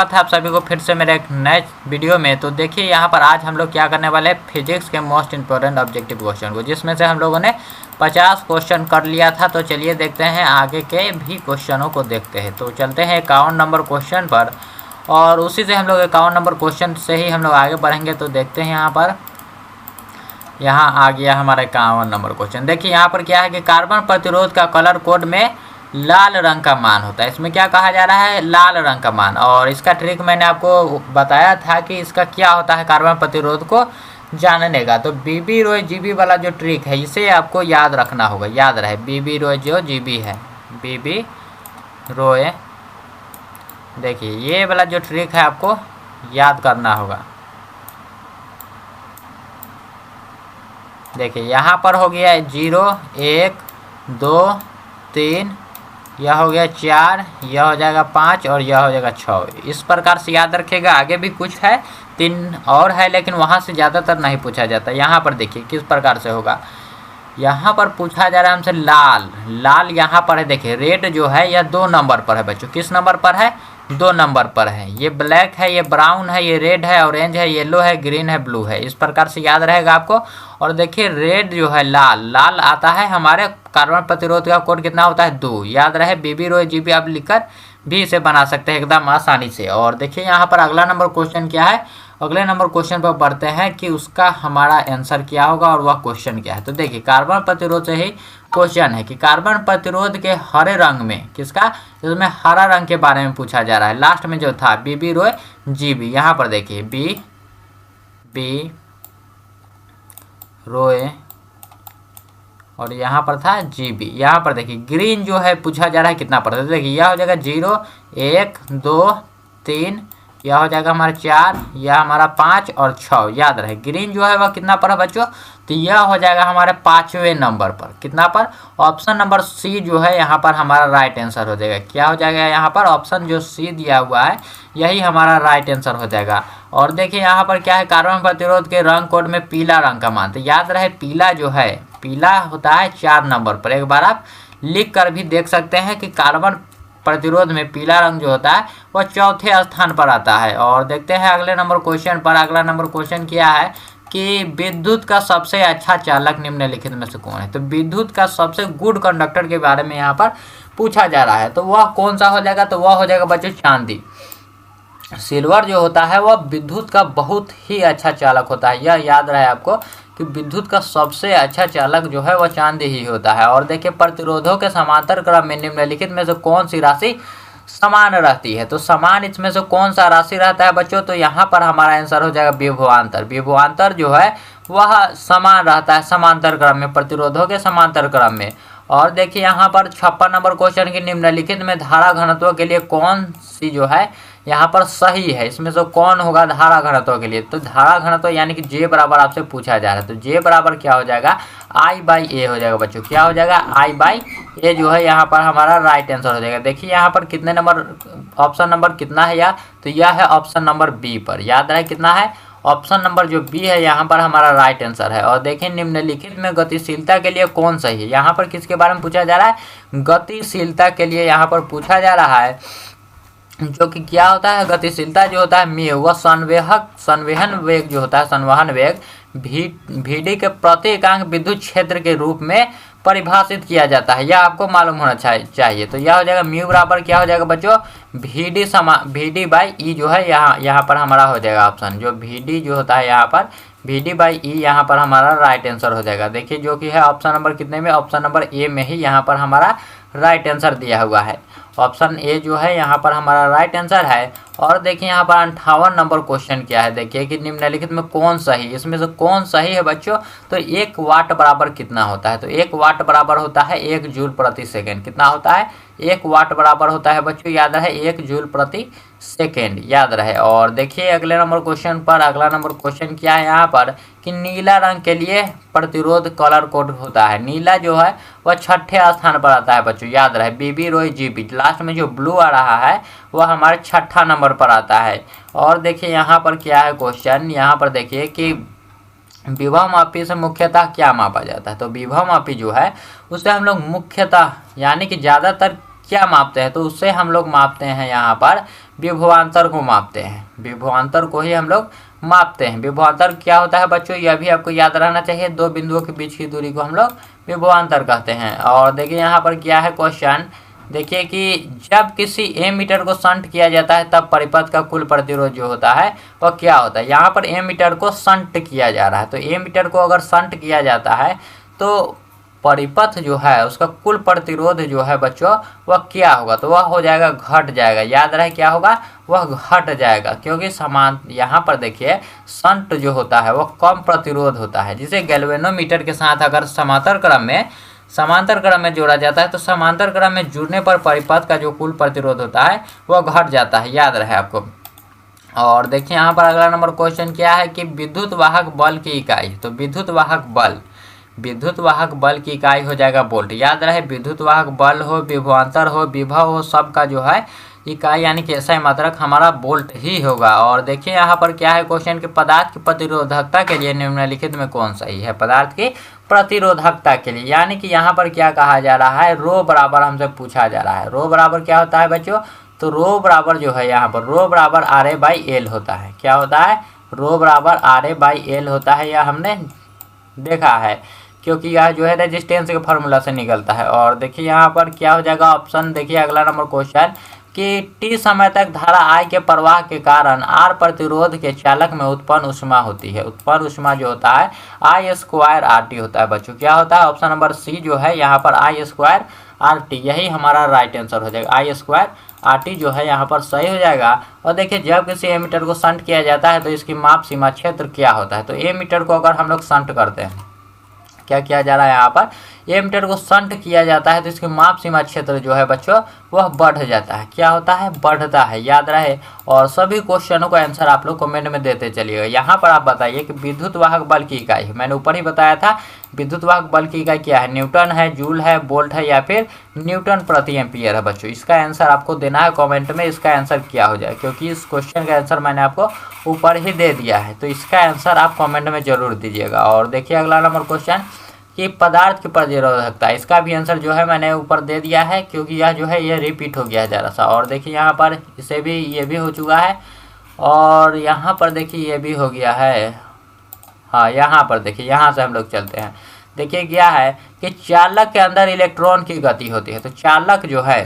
था आप सभी को फिर से मेरे एक नए वीडियो में। तो देखिए यहाँ पर आज हम लोग क्या करने वाले हैं, फिजिक्स के मोस्ट इंपॉर्टेंट ऑब्जेक्टिव क्वेश्चन को, जिसमें से हम लोगों ने 50 क्वेश्चन कर लिया था। तो चलिए देखते हैं आगे के भी क्वेश्चनों को देखते हैं। तो चलते हैं 51 नंबर क्वेश्चन पर, और उसी से हम लोग 51 नंबर क्वेश्चन से ही हम लोग आगे बढ़ेंगे। तो देखते हैं यहाँ पर, यहाँ आ गया हमारा 51 नंबर क्वेश्चन। देखिए यहाँ पर क्या है कि कार्बन प्रतिरोध का कलर कोड में लाल रंग का मान होता है। इसमें क्या कहा जा रहा है, लाल रंग का मान। और इसका ट्रिक मैंने आपको बताया था कि इसका क्या होता है कार्बन प्रतिरोध को जानने का। तो बीबी रोय जीबी वाला जो ट्रिक है इसे आपको याद रखना होगा, याद रहे। बीबी रोय जो जीबी है, बीबी रोय, देखिए ये वाला जो ट्रिक है आपको याद करना होगा। देखिए यहाँ पर हो गया 0 1 2 3, यह हो गया 4, यह हो जाएगा 5 और यह हो जाएगा 6। इस प्रकार से याद रखेगा। आगे भी कुछ है, 3 और है, लेकिन वहाँ से ज़्यादातर नहीं पूछा जाता। यहाँ पर देखिए किस प्रकार से होगा। यहाँ पर पूछा जा रहा है हमसे लाल, लाल यहाँ पर है। देखिए रेड जो है यह 2 नंबर पर है बच्चों। किस नंबर पर है, 2 नंबर पर है। ये ब्लैक है, ये ब्राउन है, ये रेड है, ऑरेंज है, येलो है, ग्रीन है, ब्लू है। इस प्रकार से याद रहेगा आपको। और देखिए रेड जो है लाल, लाल आता है हमारे कार्बन प्रतिरोध का कोड कितना होता है, 2। याद रहे बीबी रोय जीबी आप लिखकर भी इसे बना सकते हैं एकदम आसानी से। और देखिए यहाँ पर अगला नंबर क्वेश्चन क्या है, अगले नंबर क्वेश्चन पर बढ़ते हैं कि उसका हमारा आंसर क्या होगा और वह क्वेश्चन क्या है। तो देखिए कार्बन प्रतिरोध से ही क्वेश्चन है कि कार्बन प्रतिरोध के हरे रंग में किसका, इसमें हरा रंग के बारे में पूछा जा रहा है। लास्ट में जो था बीबी रोय जीबी, यहाँ पर देखिए बी रोय और यहाँ पर था जीबी। यहाँ पर देखिए ग्रीन जो है पूछा जा रहा है कितना परसेंट। तो देखिए यह हो जाएगा 0 1 2 3, यह हो जाएगा हमारा 4, यह हमारा 5 और 6। याद रहे ग्रीन जो है वह कितना पर है बच्चों, तो यह हो जाएगा हमारे 5वें नंबर पर। कितना पर, ऑप्शन नंबर सी जो है यहाँ पर हमारा राइट आंसर हो जाएगा। क्या हो जाएगा यहाँ पर, ऑप्शन जो सी दिया हुआ है यही हमारा राइट आंसर हो जाएगा। और देखिए यहाँ पर क्या है, कार्बन प्रतिरोध के रंग कोड में पीला रंग का मान। तो याद रहे पीला जो है, पीला होता है 4 नंबर पर। एक बार आप लिख कर भी देख सकते हैं कि कार्बन प्रतिरोध में पीला रंग जो होता है वह 4थे स्थान पर आता है। और देखते हैं अगले नंबर क्वेश्चन पर। अगला नंबर क्वेश्चन क्या है कि विद्युत का सबसे अच्छा चालक निम्नलिखित में से कौन है। तो विद्युत का सबसे गुड कंडक्टर के बारे में यहाँ पर पूछा जा रहा है। तो वह कौन सा हो जाएगा, तो वह हो जाएगा बच्चों चांदी। सिल्वर जो होता है वह विद्युत का बहुत ही अच्छा चालक होता है। यह याद रहे आपको कि विद्युत का सबसे अच्छा चालक जो है वह चांदी ही होता है। और देखिए प्रतिरोधों के समांतर क्रम में निम्नलिखित में से कौन सी राशि समान रहती है। तो समान इसमें से कौन सा राशि रहता है बच्चों, तो यहाँ पर हमारा आंसर हो जाएगा विभवांतर। विभवांतर जो है वह समान रहता है समांतर क्रम में, प्रतिरोधों के समांतर क्रम में। और देखिए यहाँ पर 56 नंबर क्वेश्चन की निम्नलिखित में धारा घनत्व के लिए कौन सी जो है यहाँ पर सही है। इसमें से कौन होगा धारा घनत्व के लिए, तो धारा घनत्व यानी कि जे बराबर आपसे पूछा जा रहा है। तो जे बराबर क्या हो जाएगा, I/A हो जाएगा बच्चों। क्या हो जाएगा, I/A जो है यहाँ पर हमारा राइट आंसर हो जाएगा। देखिए यहाँ पर कितने नंबर, ऑप्शन नंबर कितना है यार, तो यह है ऑप्शन नंबर बी पर। याद रहे कितना है, ऑप्शन नंबर जो बी है यहाँ पर हमारा राइट आंसर है। और देखिए निम्नलिखित में गतिशीलता के लिए कौन सही है। यहाँ पर किसके बारे में पूछा जा रहा है, गतिशीलता के लिए यहाँ पर पूछा जा रहा है। जो कि क्या होता है, गतिशीलता जो होता है म्यू, वह संवहन वेग जो होता है, संवहन वेग VD के प्रति एकांक विद्युत क्षेत्र के रूप में परिभाषित किया जाता है। यह आपको मालूम होना चाहिए। तो यह हो जाएगा म्यू बराबर क्या हो जाएगा बच्चों, VD/E जो है यहाँ पर हमारा हो जाएगा ऑप्शन। जो VD जो होता है यहाँ पर VD/E यहाँ पर हमारा राइट आंसर हो जाएगा। देखिए जो कि है ऑप्शन नंबर कितने में, ऑप्शन नंबर ए में ही यहाँ पर हमारा राइट आंसर दिया हुआ है। ऑप्शन ए जो है यहाँ पर हमारा राइट आंसर है। और देखिए यहाँ पर 58 नंबर क्वेश्चन क्या है, देखिए कि निम्नलिखित में कौन सही, इसमें से कौन सही है बच्चों। तो 1 वाट बराबर कितना होता है, तो 1 वाट बराबर होता है 1 जूल प्रति सेकेंड। कितना होता है, 1 वाट बराबर होता है बच्चों, याद रहे 1 जूल प्रति सेकेंड, याद रहे। और देखिए अगले नंबर क्वेश्चन पर। अगला नंबर क्वेश्चन क्या है यहाँ पर कि नीला रंग के लिए प्रतिरोध कलर कोड होता है। नीला जो है वह 6ठे स्थान पर आता है बच्चों। याद रहे बीबी रोय जीबी, लास्ट में जो ब्लू आ रहा है वह हमारे 6ठा नंबर पर आता है। और देखिए यहाँ पर क्या है क्वेश्चन, यहाँ पर देखिए कि विभव मापी से मुख्यतः क्या मापा जाता है। तो विभव मापी जो है उसे हम लोग मुख्यतः यानी कि ज़्यादातर क्या मापते हैं, तो उससे हम लोग मापते हैं यहाँ पर विभवांतर को मापते हैं, विभवांतर को ही हम लोग मापते हैं। विभवांतर क्या होता है बच्चों, यह भी आपको याद रहना चाहिए। दो बिंदुओं के बीच की दूरी को हम लोग विभवांतर कहते हैं। और देखिए यहाँ पर क्या है क्वेश्चन, देखिए कि जब किसी एमीटर को शंट किया जाता है तब परिपथ का कुल प्रतिरोध जो होता है वह क्या होता है। यहाँ पर एमीटर को शंट किया जा रहा है, तो एमीटर को अगर शंट किया जाता है तो परिपथ जो है उसका कुल प्रतिरोध जो है बच्चों वह क्या होगा, तो वह हो जाएगा घट जाएगा। याद रहे क्या होगा, वह घट जाएगा, क्योंकि समान यहाँ पर देखिए शंट जो होता है वह कम प्रतिरोध होता है, जिसे गैल्वेनोमीटर के साथ अगर समांतर क्रम में जोड़ा जाता है तो समांतर क्रम में जुड़ने पर परिपथ का जो कुल प्रतिरोध होता है वह घट जाता है, याद रहे आपको। और देखिए यहाँ पर अगला नंबर क्वेश्चन क्या है कि विद्युत वाहक बल की इकाई, तो विद्युत वाहक बल की इकाई हो जाएगा वोल्ट। याद रहे विद्युत वाहक बल हो, विभवांतर हो, विभव हो, सबका जो है इकाई यानी कि SI मात्रक हमारा वोल्ट ही होगा। और देखिए यहाँ पर क्या है क्वेश्चन कि पदार्थ की प्रतिरोधकता के लिए निम्नलिखित में कौन सही है। पदार्थ की प्रतिरोधकता के लिए यानी कि यहाँ पर क्या कहा जा रहा है, रो बराबर हमसे पूछा जा रहा है। रो बराबर क्या होता है बच्चों, तो रो बराबर जो है यहाँ पर रो बराबर RA/L होता है। क्या होता है, रो बराबर RA/L होता है, यह हमने देखा है, क्योंकि यह जो है रेजिस्टेंस के फार्मूला से निकलता है। और देखिए यहाँ पर क्या हो जाएगा ऑप्शन, देखिए अगला नंबर क्वेश्चन कि t समय तक धारा I के प्रवाह के कारण R प्रतिरोध के चालक में उत्पन्न ऊष्मा होती है। उत्पन्न ऊष्मा जो होता है I² होता है बच्चों। क्या होता है, ऑप्शन नंबर सी जो है यहाँ पर I²RT, यही हमारा राइट आंसर हो जाएगा। I²RT जो है यहाँ पर सही हो जाएगा। और देखिए जब किसी एमीटर को शंट किया जाता है तो इसकी माप सीमा क्षेत्र क्या होता है, तो एमीटर को अगर हम लोग शंट करते हैं, क्या किया जा रहा है यहाँ पर, एमीटर को शंट किया जाता है तो इसकी माप सीमा क्षेत्र जो है बच्चों वह बढ़ जाता है। क्या होता है, बढ़ता है, याद रहे। और सभी क्वेश्चनों का आंसर आप लोग कमेंट में देते चलिएगा। यहाँ पर आप बताइए कि विद्युत वाहक बल की इकाई, मैंने ऊपर ही बताया था विद्युत वाहक बल की इकाई क्या है, न्यूटन है, जूल है, वोल्ट है या फिर न्यूटन प्रति एम्पियर है बच्चों। इसका आंसर आपको देना है कॉमेंट में, इसका आंसर क्या हो जाए, क्योंकि इस क्वेश्चन का आंसर मैंने आपको ऊपर ही दे दिया है, तो इसका आंसर आप कॉमेंट में जरूर दीजिएगा। और देखिए अगला नंबर क्वेश्चन कि पदार्थ की प्रतिरोधकता, इसका भी आंसर जो है मैंने ऊपर दे दिया है, क्योंकि यह जो है ये रिपीट हो गया है ज़रा सा। और देखिए यहाँ पर इसे भी ये भी हो चुका है, और यहाँ पर देखिए ये भी हो गया है। हाँ यहाँ पर देखिए, यहाँ से हम लोग चलते हैं। देखिए क्या है कि चालक के अंदर इलेक्ट्रॉन की गति होती है, तो चालक जो है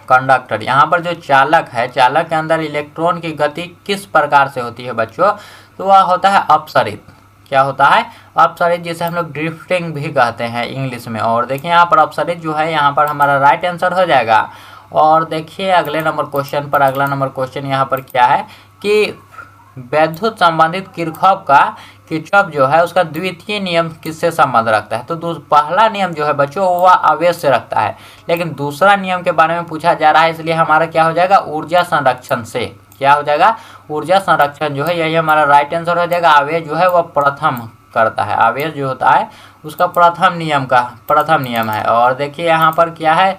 कंडक्टर, यहाँ पर जो चालक है, चालक के अंदर इलेक्ट्रॉन की गति किस प्रकार से होती है बच्चों, तो वह होता है अपसरित। क्या होता है, अपसरित, जिसे हम लोग ड्रिफ्टिंग भी कहते हैं इंग्लिश में। और देखिए यहाँ पर अपसरित जो है यहाँ पर हमारा राइट आंसर हो जाएगा। और देखिए अगले नंबर क्वेश्चन पर, अगला नंबर क्वेश्चन यहाँ पर क्या है कि वैद्युत संबंधित किरचॉफ जो है उसका द्वितीय नियम किससे संबंध रखता है, तो पहला नियम जो है बच्चों वह आवेश से रखता है, लेकिन दूसरा नियम के बारे में पूछा जा रहा है, इसलिए हमारा क्या हो जाएगा, ऊर्जा संरक्षण से। क्या हो जाएगा, ऊर्जा संरक्षण जो है, यही हमारा राइट आंसर हो जाएगा। आवेश जो है वह प्रथम करता है, आवेश जो होता है उसका प्रथम नियम है। और देखिए यहाँ पर क्या है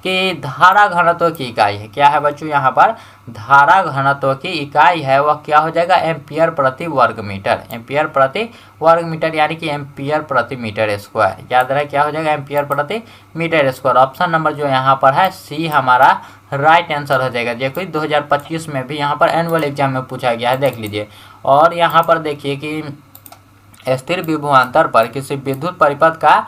कि धारा घनत्व की इकाई है। क्या है बच्चों, यहाँ पर धारा घनत्व की इकाई है, वह क्या हो जाएगा, एम्पियर प्रति वर्ग मीटर। एम्पियर प्रति वर्ग मीटर यानी कि एम्पियर प्रति मीटर स्क्वायर। याद रहे क्या हो जाएगा, एम्पियर प्रति मीटर स्क्वायर। ऑप्शन नंबर जो यहाँ पर है सी हमारा राइट आंसर हो जाएगा। जो कि 2025 में भी यहाँ पर एनुअल एग्जाम में पूछा गया है, देख लीजिए। और यहाँ पर देखिए कि स्थिर विभवांतर पर किसी विद्युत परिपथ का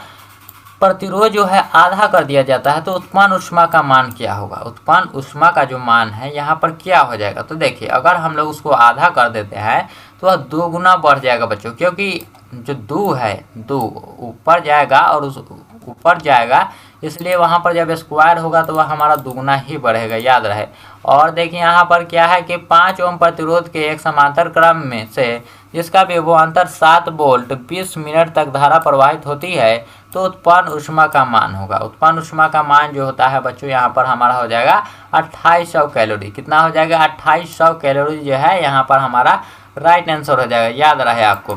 प्रतिरोध जो है आधा कर दिया जाता है, तो उत्पन्न ऊष्मा का मान क्या होगा। उत्पन्न ऊष्मा का जो मान है यहाँ पर क्या हो जाएगा, तो देखिए अगर हम लोग उसको आधा कर देते हैं तो वह 2 गुना बढ़ जाएगा बच्चों, क्योंकि जो 2 है, 2 ऊपर जाएगा और उस ऊपर जाएगा, इसलिए वहाँ पर जब स्क्वायर होगा तो वह हमारा 2 गुना ही बढ़ेगा, याद रहे। और देखिए यहाँ पर क्या है कि 5 ओम प्रतिरोध के एक समांतर क्रम में से जिसका विभवांतर 7 वोल्ट 20 मिनट तक धारा प्रवाहित होती है, तो उत्पन्न ऊष्मा का मान होगा। उत्पन्न ऊष्मा का मान जो होता है बच्चों यहाँ पर हमारा हो जाएगा 2800 कैलोरी। कितना हो जाएगा, 2800 कैलोरी जो है यहाँ पर हमारा राइट आंसर हो जाएगा, याद रहे आपको,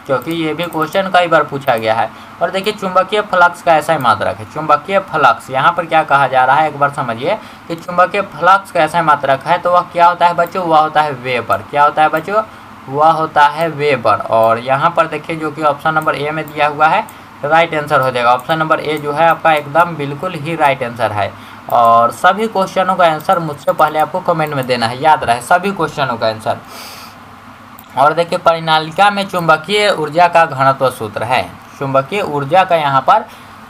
क्योंकि ये भी क्वेश्चन कई बार पूछा गया है। और देखिए चुंबकीय फ्लक्स का ऐसा ही मात्रक है। चुंबकीय फ्लक्स यहाँ पर क्या कहा जा रहा है, एक बार समझिए कि चुंबकीय फ्लक्स का ऐसा मात्रक है, तो वह क्या होता है बच्चों, वह होता है वेबर। क्या होता है बच्चों, वह होता है वेबर। और यहाँ पर देखिए जो कि ऑप्शन नंबर ए में दिया हुआ है राइट आंसर हो जाएगा। ऑप्शन नंबर ए जो है आपका एकदम बिल्कुल ही राइट आंसर है। और सभी क्वेश्चनों का आंसर मुझसे पहले आपको कमेंट में देना है, याद रहे सभी क्वेश्चनों का आंसर। और देखिए परिनालिका में चुंबकीय ऊर्जा का घनत्व सूत्र है, चुंबकीय ऊर्जा का यहाँ पर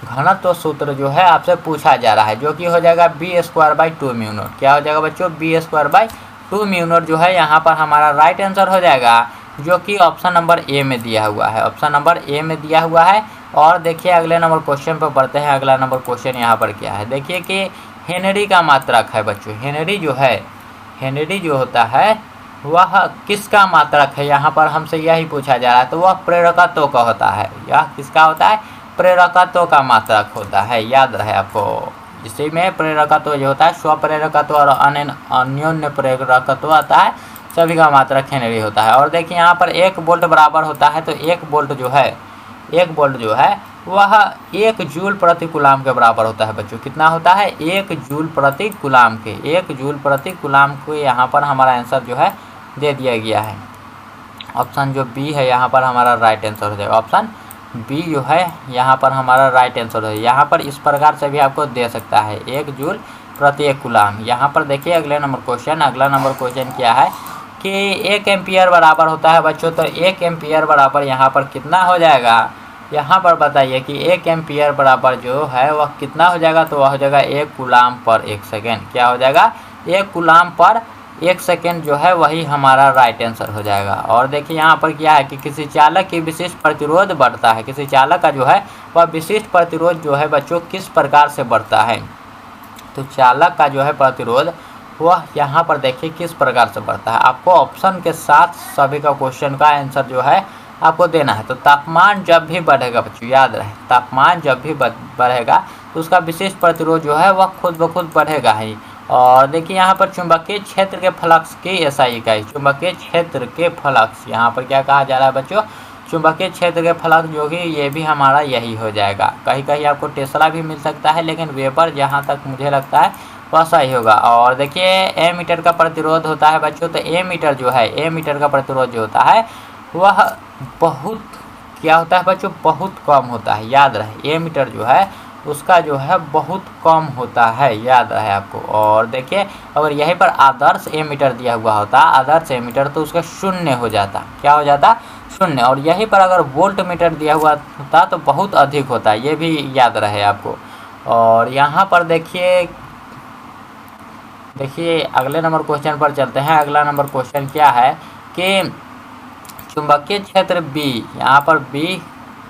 घनत्व सूत्र जो है आपसे पूछा जा रहा है, जो कि हो जाएगा b²/2μ0। क्या हो जाएगा बच्चों, b²/2μ0 जो है यहाँ पर हमारा राइट आंसर हो जाएगा, जो कि ऑप्शन नंबर ए में दिया हुआ है, ऑप्शन नंबर ए में दिया हुआ है। और देखिए अगले नंबर क्वेश्चन पर बढ़ते हैं। अगला नंबर क्वेश्चन यहाँ पर क्या है, देखिए कि हेनरी का मात्रक है बच्चों, हेनरी जो है, हेनरी जो होता है वह किसका मात्रक है, यहाँ पर हमसे यही पूछा जा रहा है। तो वह प्रेरकत्व का होता है, यह किसका होता है, प्रेरकत्व का मात्रक होता है, याद रहे आपको। इसी में प्रेरकत्व जो होता है स्वप्रेरकत्व और अन्योन्य प्रेरकत्व आता है, सभी का मात्रक हेनरी होता है। और देखिए यहाँ पर 1 वोल्ट बराबर होता है, तो 1 वोल्ट जो है, 1 वोल्ट जो है वह 1 जूल प्रति कूलाम के बराबर होता है बच्चों। कितना होता है, 1 जूल प्रति कूलाम के, 1 जूल प्रति कूलाम को यहाँ पर हमारा आंसर जो है दे दिया गया है। ऑप्शन जो बी है यहाँ पर हमारा राइट आंसर हो जाएगा, ऑप्शन बी जो है यहाँ पर हमारा राइट आंसर है। यहाँ पर इस प्रकार से भी आपको दे सकता है 1 जूल प्रति 1 कूलाम। यहाँ पर देखिए अगले नंबर क्वेश्चन, अगला नंबर क्वेश्चन क्या है कि 1 एम्पियर बराबर होता है बच्चों। तो 1 एम्पियर बराबर यहाँ पर कितना हो जाएगा, यहाँ पर बताइए कि 1 एम्पियर बराबर जो है वह कितना हो जाएगा। तो वह हो जाएगा 1 कूलाम पर 1 सेकेंड। क्या हो जाएगा, 1 कूलाम पर 1 सेकेंड जो है वही हमारा राइट आंसर हो जाएगा। और देखिए यहाँ पर क्या है कि किसी चालक की विशिष्ट प्रतिरोध बढ़ता है, किसी चालक का जो है वह विशिष्ट प्रतिरोध जो है बच्चों किस प्रकार से बढ़ता है। तो चालक का जो है प्रतिरोध वह यहाँ पर देखिए किस प्रकार से बढ़ता है। आपको ऑप्शन के साथ सभी का क्वेश्चन का आंसर जो है आपको देना है। तो तापमान जब भी बढ़ेगा बच्चों, याद रहे तापमान जब भी बढ़ेगा तो उसका विशिष्ट प्रतिरोध जो है वह खुद ब खुद बढ़ेगा ही। और देखिए यहाँ पर चुंबकीय क्षेत्र के फ्लक्स की एसआई इकाई, चुंबकीय क्षेत्र के फ्लक्स, यहाँ पर क्या कहा जा रहा है बच्चों, चुंबकीय क्षेत्र के फ्लक्स, जो कि ये भी हमारा यही हो जाएगा। कहीं कहीं आपको टेस्ला भी मिल सकता है, लेकिन वेबर जहाँ तक मुझे लगता है वह सही होगा। और देखिए ए मीटर का प्रतिरोध होता है बच्चों। तो ए मीटर जो है, ए मीटर का प्रतिरोध जो होता है वह बहुत क्या होता है बच्चों, बहुत कम होता है, याद रहे। ए मीटर जो है उसका जो है बहुत कम होता है, याद रहे आपको। और देखिए अगर यहीं पर आदर्श एमीटर दिया हुआ होता, आदर्श एमीटर, तो उसका 0 हो जाता, क्या हो जाता, 0। और यहीं पर अगर वोल्ट मीटर दिया हुआ होता तो बहुत अधिक होता है, ये भी याद रहे आपको। और यहाँ पर देखिए अगले नंबर क्वेश्चन पर चलते हैं। अगला नंबर क्वेश्चन क्या है कि चुंबकीय क्षेत्र बी, यहाँ पर बी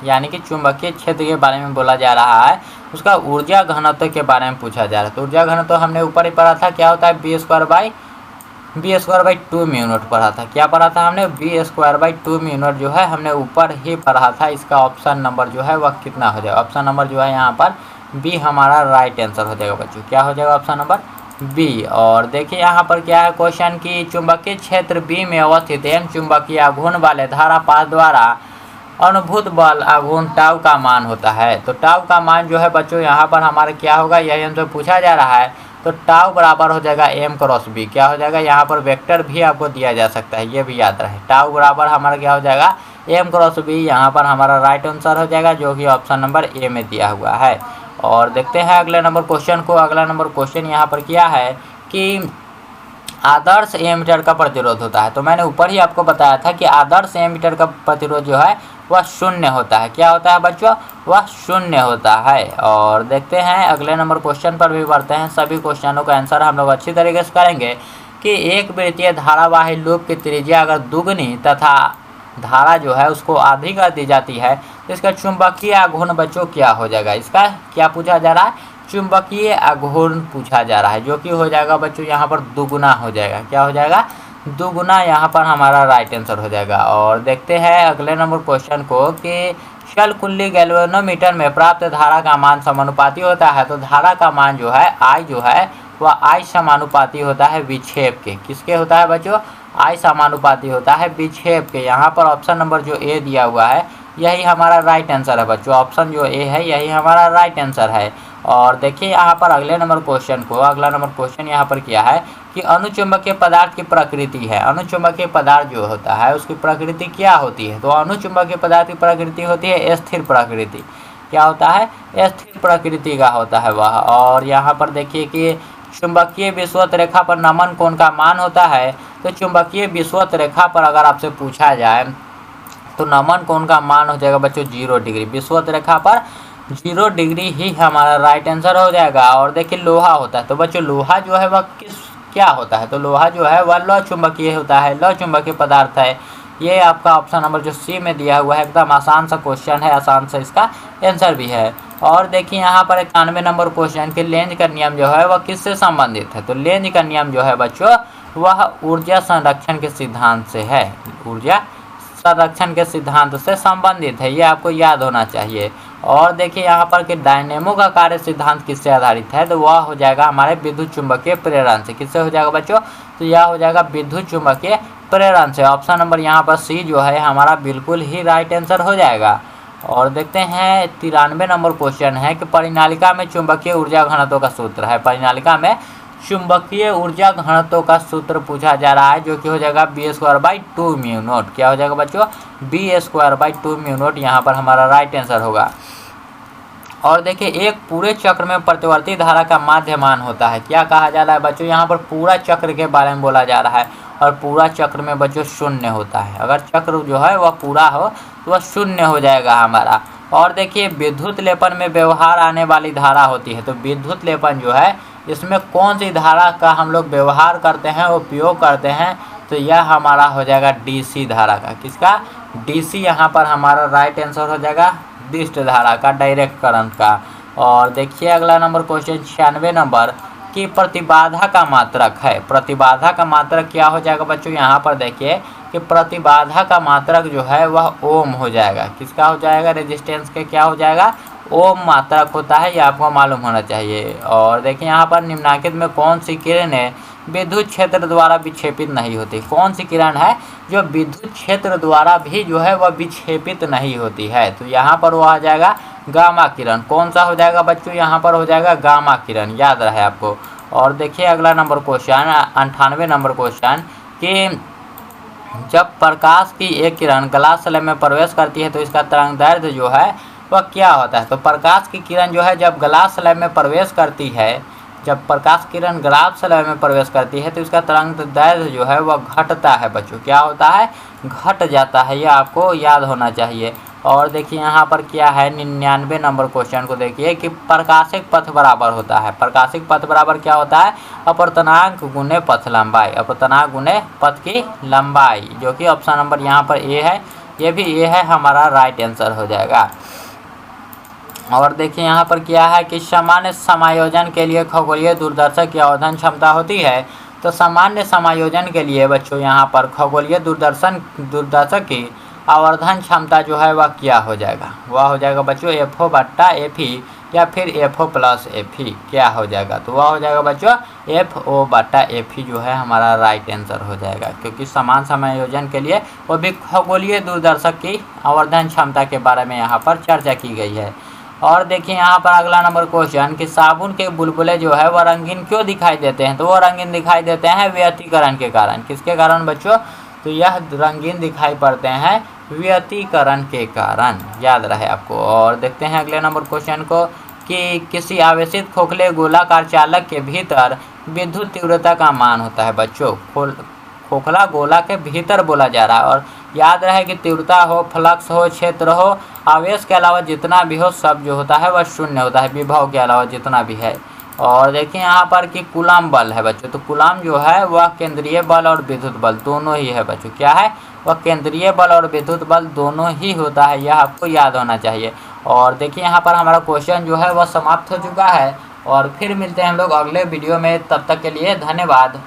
यानी कि चुंबकीय क्षेत्र के बारे में बोला जा रहा है, उसका ऊर्जा घनत्व के बारे में पूछा जा रहा है। तो ऊर्जा घनत्व हमने ऊपर ही पढ़ा था, क्या होता है, b²/2μ0 पढ़ा था। क्या पढ़ा था हमने, b²/2μ0 जो है हमने ऊपर ही पढ़ा था। इसका ऑप्शन नंबर जो है वह कितना हो जाएगा, ऑप्शन नंबर जो है यहाँ पर बी हमारा राइट आंसर हो जाएगा बच्चों। क्या हो जाएगा, ऑप्शन नंबर बी। और देखिए यहाँ पर क्या है क्वेश्चन की चुंबकीय क्षेत्र बी में अवस्थित एम चुंबकीय आघूर्ण वाले धारापात द्वारा अनुभूत बल आघूर्ण टाउ का मान होता है। तो टाउ का मान जो है बच्चों यहाँ पर हमारा क्या होगा, यही हमसे पूछा जा रहा है। तो टाउ बराबर हो जाएगा m क्रॉस b। क्या हो जाएगा, यहाँ पर वेक्टर भी आपको दिया जा सकता है, ये भी याद रहे। टाउ बराबर हमारा क्या हो जाएगा, m क्रॉस b। यहाँ पर हमारा राइट आंसर हो जाएगा, जो कि ऑप्शन नंबर ए में दिया हुआ है। और देखते हैं अगले नंबर क्वेश्चन को। अगला नंबर क्वेश्चन यहाँ पर क्या है कि आदर्श एमीटर का प्रतिरोध होता है। तो मैंने ऊपर ही आपको बताया था कि आदर्श एमीटर का प्रतिरोध जो है वह 0 होता है। क्या होता है बच्चों, वह 0 होता है। और देखते हैं अगले नंबर क्वेश्चन पर भी बढ़ते हैं। सभी क्वेश्चनों का आंसर हम लोग अच्छी तरीके से करेंगे कि एक वृत्तीय धारावाही लूप की त्रिज्या अगर दुगनी तथा धारा जो है उसको आधी कर दी जाती है तो इसका चुंबकीय आघूर्ण बच्चों क्या हो जाएगा। इसका क्या पूछा जा रहा है, चुंबकीय आघूर्ण पूछा जा रहा है, जो कि हो जाएगा बच्चों यहाँ पर दुगुना हो जाएगा। क्या हो जाएगा, दुगुना यहाँ पर हमारा राइट आंसर हो जाएगा। और देखते हैं अगले नंबर क्वेश्चन को कि शलकुंडली गैल्वेनोमीटर में प्राप्त धारा का मान समानुपाती होता है। तो धारा का मान जो है I जो है वह I समानुपाती होता है विक्षेप के। किसके होता है बच्चों, I समानुपाती होता है विक्षेप के। यहाँ पर ऑप्शन नंबर जो ए दिया हुआ है यही हमारा राइट आंसर है बच्चों। ऑप्शन जो ए है यही हमारा राइट आंसर है। और देखिए यहाँ पर अगले नंबर क्वेश्चन को, अगला नंबर क्वेश्चन यहाँ पर क्या है कि अनुचुंबकीय पदार्थ की प्रकृति है। अनुचुंबकीय पदार्थ जो होता है उसकी प्रकृति क्या होती है। तो अनुचुंबकीय पदार्थ की प्रकृति होती है स्थिर प्रकृति। क्या होता है, स्थिर प्रकृति का होता है वह। और यहाँ पर देखिए कि चुंबकीय विषुवत रेखा पर नमन कोण का मान होता है। तो चुंबकीय विषुवत रेखा पर अगर आपसे पूछा जाए तो नमन कोण का मान हो जाएगा बच्चों 0 डिग्री। विषुवत रेखा पर 0 डिग्री ही हमारा राइट आंसर हो जाएगा। और देखिए लोहा होता है, तो बच्चों लोहा जो है वह क्या होता है, तो लोहा जो है वह लौ चुंबकीय होता है, लौ चुंबकीय पदार्थ है। ये आपका ऑप्शन नंबर जो सी में दिया हुआ है एकदम आसान सा क्वेश्चन है, आसान सा इसका आंसर भी है। और देखिए यहाँ पर 91 नंबर क्वेश्चन के लेंज का नियम जो है वह किससे संबंधित है, तो लेंज का नियम जो है बच्चों वह ऊर्जा संरक्षण के सिद्धांत से है, ऊर्जा संरक्षण के सिद्धांत से संबंधित है, ये आपको याद होना चाहिए। और देखिए यहाँ पर कि डायनेमो का कार्य सिद्धांत किससे आधारित है, तो वह हो जाएगा हमारे विद्युत चुंबकीय प्रेरण से। किससे हो जाएगा बच्चों, तो यह हो जाएगा विद्युत चुंबकीय प्रेरण से। ऑप्शन नंबर यहाँ पर सी जो है हमारा बिल्कुल ही राइट आंसर हो जाएगा। और देखते हैं 93 नंबर क्वेश्चन है कि परिनालिका में चुंबकीय ऊर्जा घनत्व का सूत्र है। परिनालिका में चुंबकीय ऊर्जा घनत्व का सूत्र पूछा जा रहा है, जो कि हो जाएगा b²/2 म्यू नॉट। क्या हो जाएगा बच्चों, b²/2 म्यू नॉट यहाँ पर हमारा राइट आंसर होगा। और देखिए एक पूरे चक्र में प्रतिवर्ती धारा का माध्यमान होता है। क्या कहा जा रहा है बच्चों, यहाँ पर पूरा चक्र के बारे में बोला जा रहा है। और पूरा चक्र में बच्चों शून्य होता है, अगर चक्र जो है वह पूरा हो तो वह शून्य हो जाएगा हमारा। और देखिए विद्युत लेपन में व्यवहार आने वाली धारा होती है, तो विद्युत लेपन जो है इसमें कौन सी धारा का हम लोग व्यवहार करते हैं, उपयोग करते हैं, तो यह हमारा हो जाएगा डीसी धारा का। किसका, डीसी यहाँ पर हमारा राइट आंसर हो जाएगा डिस्ट धारा का, डायरेक्ट करंट का। और देखिए अगला नंबर क्वेश्चन 96 नंबर कि प्रतिबाधा का मात्रक है। प्रतिबाधा का मात्रक क्या हो जाएगा बच्चों, यहाँ पर देखिए कि प्रतिबाधा का मात्रक जो है वह ओम हो जाएगा। किसका हो जाएगा, रेजिस्टेंस के क्या हो जाएगा, ओम मात्रक होता है, ये आपको मालूम होना चाहिए। और देखिए यहाँ पर निम्नलिखित में कौन सी किरणें विद्युत क्षेत्र द्वारा विक्षेपित नहीं होती। कौन सी किरण है जो विद्युत क्षेत्र द्वारा भी जो है वह विक्षेपित नहीं होती है, तो यहाँ पर वो आ जाएगा गामा किरण। कौन सा हो जाएगा बच्चों, यहाँ पर हो जाएगा गामा किरण, याद रहे आपको। और देखिए अगला नंबर क्वेश्चन 98 नंबर क्वेश्चन कि जब प्रकाश की एक किरण ग्लास स्लैब में प्रवेश करती है तो इसका तरंगदैर्घ्य जो है वह क्या होता है। तो प्रकाश की किरण जो है जब ग्लास स्लैब में प्रवेश करती है, जब प्रकाश किरण ग्लास स्लैब में प्रवेश करती है तो इसका तरंगदैर्घ्य जो है वह घटता है बच्चों। क्या होता है, घट जाता है, यह आपको याद होना चाहिए। और देखिए यहाँ पर क्या है 99 नंबर क्वेश्चन को देखिए कि प्रकाशिक पथ बराबर होता है। प्रकाशिक पथ बराबर क्या होता है, अपवर्तनांक गुने पथ लंबाई, अपवर्तनांक गुने पथ की लंबाई, जो कि ऑप्शन नंबर यहाँ पर ए है, ये भी ए है, हमारा राइट आंसर हो जाएगा। और देखिए यहाँ पर क्या है कि सामान्य समायोजन के लिए खगोलीय दूरदर्शक की आवर्धन क्षमता होती है। तो सामान्य समायोजन के लिए बच्चों यहाँ पर खगोलीय दूरदर्शक की आवर्धन क्षमता जो है वह क्या हो जाएगा, वह हो जाएगा बच्चों FO/FE या फिर FO+FE, क्या हो जाएगा, तो वह हो जाएगा बच्चों FO/FE जो है हमारा राइट आंसर हो जाएगा। क्योंकि समान समायोजन के लिए वो भी खगोलीय दूरदर्शक की आवर्धन क्षमता के बारे में यहाँ पर चर्चा की गई है। और देखिए यहाँ पर अगला नंबर क्वेश्चन कि साबुन के बुलबुले जो है वह रंगीन क्यों दिखाई देते हैं, तो वो रंगीन दिखाई देते हैं व्यतिकरण के कारण। किसके कारण बच्चों, तो यह रंगीन दिखाई पड़ते हैं व्यतिकरण के कारण, याद रहे आपको। और देखते हैं अगले नंबर क्वेश्चन को कि किसी आवेशित खोखले गोलाकार चालक के भीतर विद्युत तीव्रता का मान होता है बच्चों। खोखला गोला के भीतर बोला जा रहा है। और याद रहे कि तीव्रता हो, फ्लक्स हो, क्षेत्र हो, आवेश के अलावा जितना भी हो सब जो होता है वह शून्य होता है, विभव के अलावा जितना भी है। और देखिए यहाँ पर कि कूलम बल है बच्चों, तो कूलम जो है वह केंद्रीय बल और विद्युत बल दोनों ही है बच्चों। क्या है, वह केंद्रीय बल और विद्युत बल दोनों ही होता है, यह आपको याद होना चाहिए। और देखिए यहाँ पर हमारा क्वेश्चन जो है वह समाप्त हो चुका है। और फिर मिलते हैं हम लोग अगले वीडियो में, तब तक के लिए धन्यवाद।